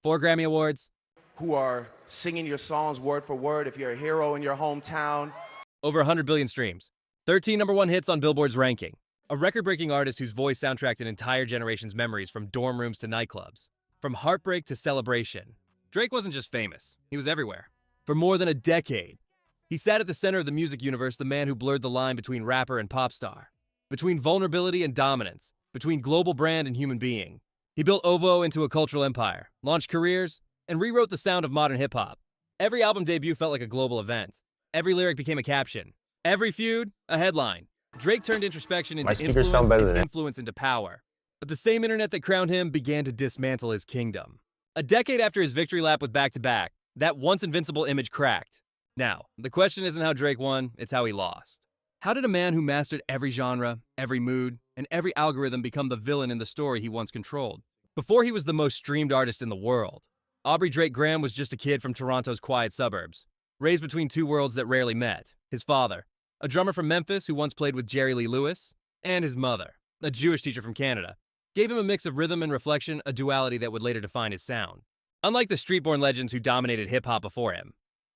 4 Grammy Awards, who are singing your songs word for word if you're a hero in your hometown. over 100 billion streams, 13 number one hits on Billboard's ranking. A record-breaking artist whose voice soundtracked an entire generation's memories from dorm rooms to nightclubs. From heartbreak to celebration. Drake wasn't just famous, he was everywhere. For more than a decade, he sat at the center of the music universe, the man who blurred the line between rapper and pop star, between vulnerability and dominance, between global brand and human being. He built OVO into a cultural empire, launched careers, and rewrote the sound of modern hip-hop. Every album debut felt like a global event. Every lyric became a caption. Every feud, a headline. Drake turned introspection into influence and influence into power. But the same internet that crowned him began to dismantle his kingdom. A decade after his victory lap with Back-to-Back, that once invincible image cracked. Now, the question isn't how Drake won, it's how he lost. How did a man who mastered every genre, every mood, and every algorithm become the villain in the story he once controlled? Before he was the most streamed artist in the world, Aubrey Drake Graham was just a kid from Toronto's quiet suburbs, raised between two worlds that rarely met. His father, a drummer from Memphis who once played with Jerry Lee Lewis, and his mother, a Jewish teacher from Canada, gave him a mix of rhythm and reflection, a duality that would later define his sound. Unlike the street-born legends who dominated hip-hop before him,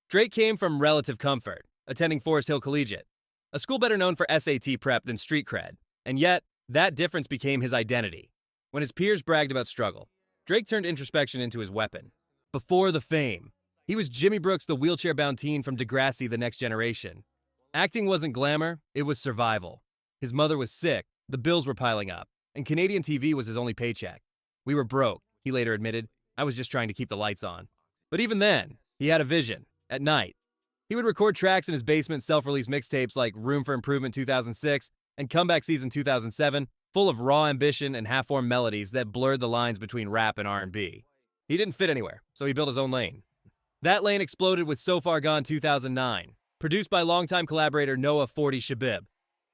Drake came from relative comfort, attending Forest Hill Collegiate, a school better known for SAT prep than street cred, and yet, that difference became his identity. When his peers bragged about struggle, Drake turned introspection into his weapon. Before the fame, he was Jimmy Brooks, the wheelchair-bound teen from Degrassi: The Next Generation. Acting wasn't glamour, it was survival. His mother was sick, the bills were piling up, and Canadian TV was his only paycheck. We were broke, he later admitted. I was just trying to keep the lights on. But even then, he had a vision. At night, he would record tracks in his basement, self-release mixtapes like Room for Improvement 2006 and Comeback Season 2007, full of raw ambition and half-formed melodies that blurred the lines between rap and R&B. He didn't fit anywhere, so he built his own lane. That lane exploded with So Far Gone 2009, produced by longtime collaborator Noah 40 Shabib.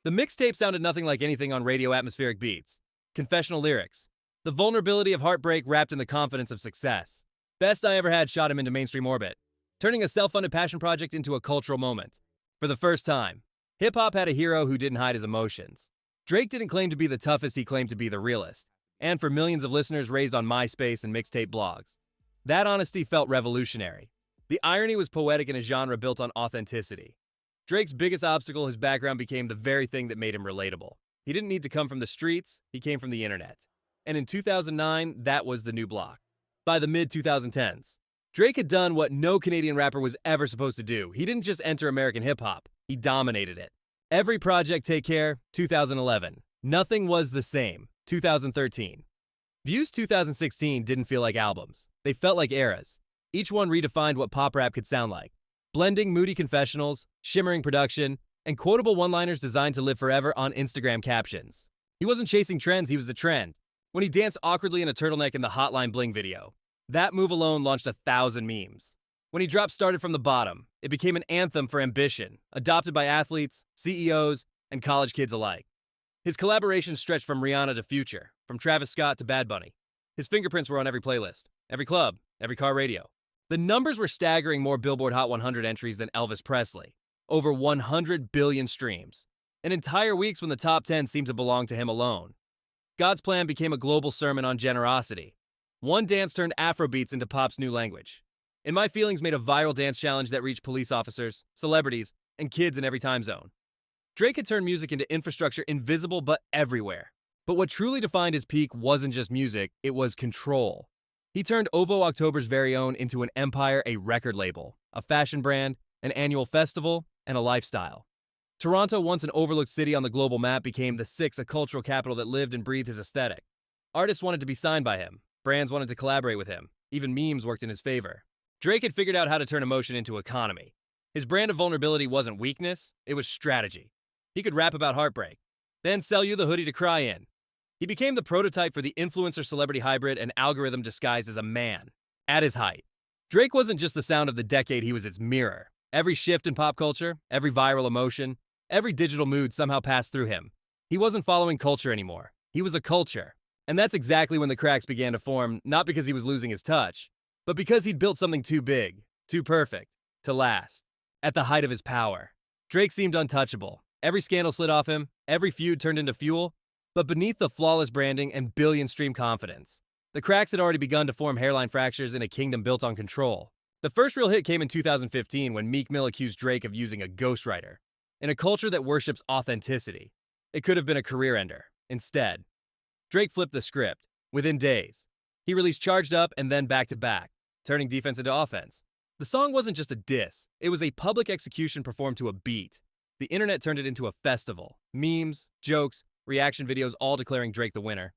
The mixtape sounded nothing like anything on radio atmospheric beats. Confessional lyrics. The vulnerability of heartbreak wrapped in the confidence of success. Best I Ever Had shot him into mainstream orbit, turning a self-funded passion project into a cultural moment. For the first time, hip-hop had a hero who didn't hide his emotions. Drake didn't claim to be the toughest, he claimed to be the realest. And for millions of listeners raised on MySpace and mixtape blogs, that honesty felt revolutionary. The irony was poetic in a genre built on authenticity. Drake's biggest obstacle, his background, became the very thing that made him relatable. He didn't need to come from the streets, he came from the internet. And in 2009, that was the new block. By the mid-2010s, Drake had done what no Canadian rapper was ever supposed to do. He didn't just enter American hip-hop, he dominated it. Every project, Take Care, 2011. Nothing Was the Same, 2013. Views 2016 didn't feel like albums. They felt like eras. Each one redefined what pop rap could sound like, blending moody confessionals, shimmering production, and quotable one-liners designed to live forever on Instagram captions. He wasn't chasing trends, he was the trend. When he danced awkwardly in a turtleneck in the Hotline Bling video, that move alone launched 1,000 memes. When he dropped Started from the Bottom, it became an anthem for ambition, adopted by athletes, CEOs, and college kids alike. His collaborations stretched from Rihanna to Future, from Travis Scott to Bad Bunny. His fingerprints were on every playlist, every club, every car radio. The numbers were staggering, more Billboard Hot 100 entries than Elvis Presley. Over 100 billion streams. And entire weeks when the top 10 seemed to belong to him alone. God's Plan became a global sermon on generosity. One dance turned Afrobeats into pop's new language. In My Feelings made a viral dance challenge that reached police officers, celebrities, and kids in every time zone. Drake had turned music into infrastructure invisible but everywhere. But what truly defined his peak wasn't just music, it was control. He turned OVO October's very own into an empire, a record label, a fashion brand, an annual festival, and a lifestyle. Toronto, once an overlooked city on the global map, became the sixth, a cultural capital that lived and breathed his aesthetic. Artists wanted to be signed by him. Brands wanted to collaborate with him. Even memes worked in his favor. Drake had figured out how to turn emotion into economy. His brand of vulnerability wasn't weakness, it was strategy. He could rap about heartbreak, then sell you the hoodie to cry in. He became the prototype for the influencer-celebrity hybrid, an algorithm disguised as a man. At his height, Drake wasn't just the sound of the decade, he was its mirror. Every shift in pop culture, every viral emotion, every digital mood somehow passed through him. He wasn't following culture anymore. He was a culture. And that's exactly when the cracks began to form, not because he was losing his touch, but because he'd built something too big, too perfect, to last. At the height of his power, Drake seemed untouchable. Every scandal slid off him, every feud turned into fuel, but beneath the flawless branding and billion-stream confidence, The cracks had already begun to form hairline fractures in a kingdom built on control. The first real hit came in 2015 when Meek Mill accused Drake of using a ghostwriter. In a culture that worships authenticity, it could have been a career ender. Instead, Drake flipped the script. Within days, he released Charged Up and then Back to Back, turning defense into offense. The song wasn't just a diss, it was a public execution performed to a beat. The internet turned it into a festival. Memes, jokes, reaction videos all declaring Drake the winner.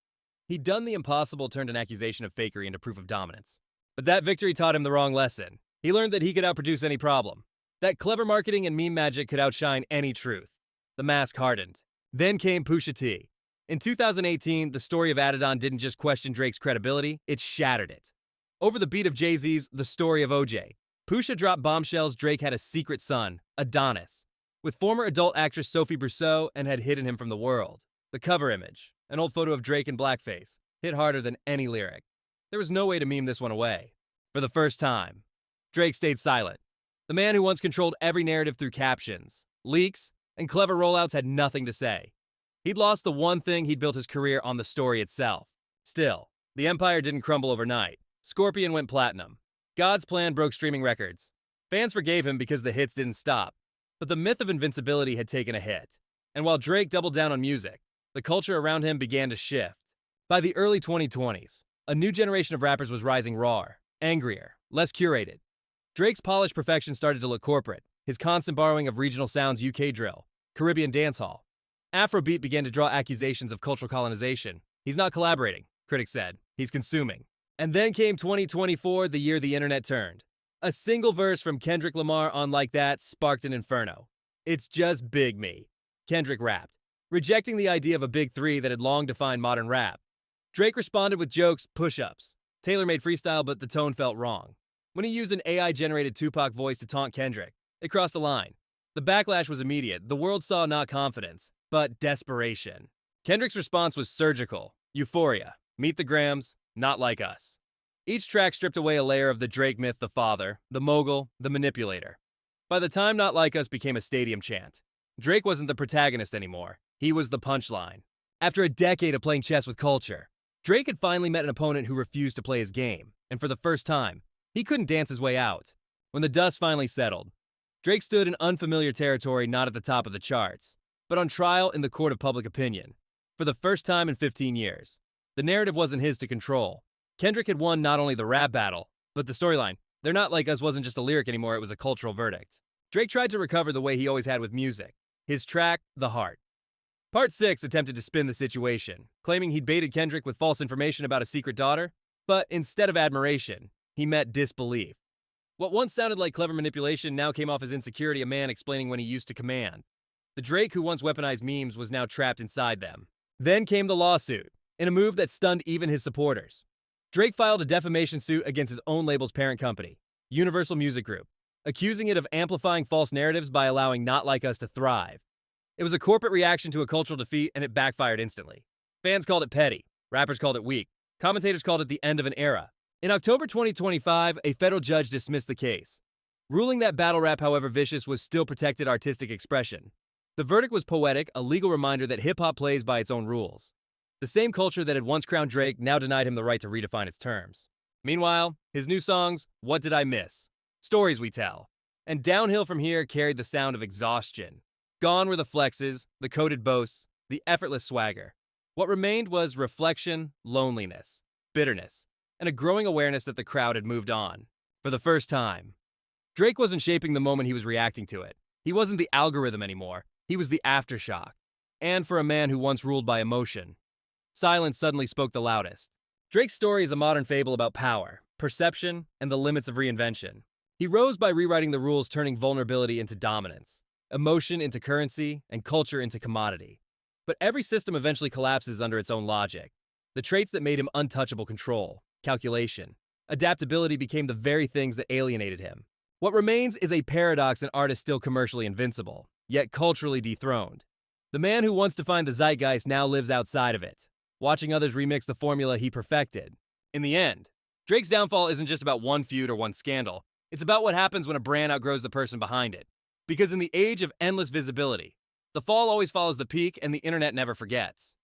He'd done the impossible, turned an accusation of fakery into proof of dominance. But that victory taught him the wrong lesson. He learned that he could outproduce any problem. That clever marketing and meme magic could outshine any truth. The mask hardened. Then came Pusha T. In 2018, the story of Adidon didn't just question Drake's credibility, it shattered it. Over the beat of Jay-Z's The Story of OJ, Pusha dropped bombshells Drake had a secret son, Adonis, with former adult actress Sophie Brousseau, and had hidden him from the world. The cover image, an old photo of Drake in blackface, hit harder than any lyric. There was no way to meme this one away. For the first time, Drake stayed silent. The man who once controlled every narrative through captions, leaks, and clever rollouts had nothing to say. He'd lost the one thing he'd built his career on, the story itself. Still, the empire didn't crumble overnight. Scorpion went platinum. God's Plan broke streaming records. Fans forgave him because the hits didn't stop. But the myth of invincibility had taken a hit. And while Drake doubled down on music, the culture around him began to shift. By the early 2020s, a new generation of rappers was rising raw, angrier, less curated. Drake's polished perfection started to look corporate, his constant borrowing of regional sounds, UK drill, Caribbean dancehall. Afrobeat began to draw accusations of cultural colonization. He's not collaborating, critics said. He's consuming. And then came 2024, the year the internet turned. A single verse from Kendrick Lamar on Like That sparked an inferno. It's just Big Me, Kendrick rapped, rejecting the idea of a big three that had long defined modern rap. Drake responded with jokes, push-ups, tailor-made freestyle, but the tone felt wrong. When he used an AI-generated Tupac voice to taunt Kendrick, it crossed a line. The backlash was immediate. The world saw not confidence, but desperation. Kendrick's response was surgical. Euphoria. Meet the Grams. Not Like Us. Each track stripped away a layer of the Drake myth: the father, the mogul, the manipulator. By the time Not Like Us became a stadium chant, Drake wasn't the protagonist anymore. He was the punchline. After a decade of playing chess with culture, Drake had finally met an opponent who refused to play his game, and for the first time, he couldn't dance his way out. When the dust finally settled, Drake stood in unfamiliar territory, not at the top of the charts, but on trial in the court of public opinion. For the first time in 15 years, the narrative wasn't his to control. Kendrick had won not only the rap battle, but the storyline. They're Not Like Us wasn't just a lyric anymore, it was a cultural verdict. Drake tried to recover the way he always had with music. His track, The Heart. Part 6 attempted to spin the situation, claiming he'd baited Kendrick with false information about a secret daughter, but instead of admiration, he met disbelief. What once sounded like clever manipulation now came off as insecurity, a man explaining when he used to command. The Drake who once weaponized memes was now trapped inside them. Then came the lawsuit, in a move that stunned even his supporters. Drake filed a defamation suit against his own label's parent company, Universal Music Group, accusing it of amplifying false narratives by allowing Not Like Us to thrive. It was a corporate reaction to a cultural defeat, and it backfired instantly. Fans called it petty, rappers called it weak, commentators called it the end of an era. In October 2025, a federal judge dismissed the case, ruling that battle rap, however vicious, was still protected artistic expression. The verdict was poetic, a legal reminder that hip-hop plays by its own rules. The same culture that had once crowned Drake now denied him the right to redefine its terms. Meanwhile, his new songs, What Did I Miss? Stories We Tell, and Downhill From Here carried the sound of exhaustion. Gone were the flexes, the coded boasts, the effortless swagger. What remained was reflection, loneliness, bitterness, and a growing awareness that the crowd had moved on. For the first time, Drake wasn't shaping the moment, he was reacting to it. He wasn't the algorithm anymore, he was the aftershock. And for a man who once ruled by emotion, silence suddenly spoke the loudest. Drake's story is a modern fable about power, perception, and the limits of reinvention. He rose by rewriting the rules, turning vulnerability into dominance, emotion into currency, and culture into commodity. But every system eventually collapses under its own logic. The traits that made him untouchable, control, calculation, adaptability, became the very things that alienated him. What remains is a paradox: an artist still commercially invincible, yet culturally dethroned. The man who once defined the zeitgeist now lives outside of it, watching others remix the formula he perfected. In the end, Drake's downfall isn't just about one feud or one scandal. It's about what happens when a brand outgrows the person behind it. Because in the age of endless visibility, the fall always follows the peak, and the internet never forgets.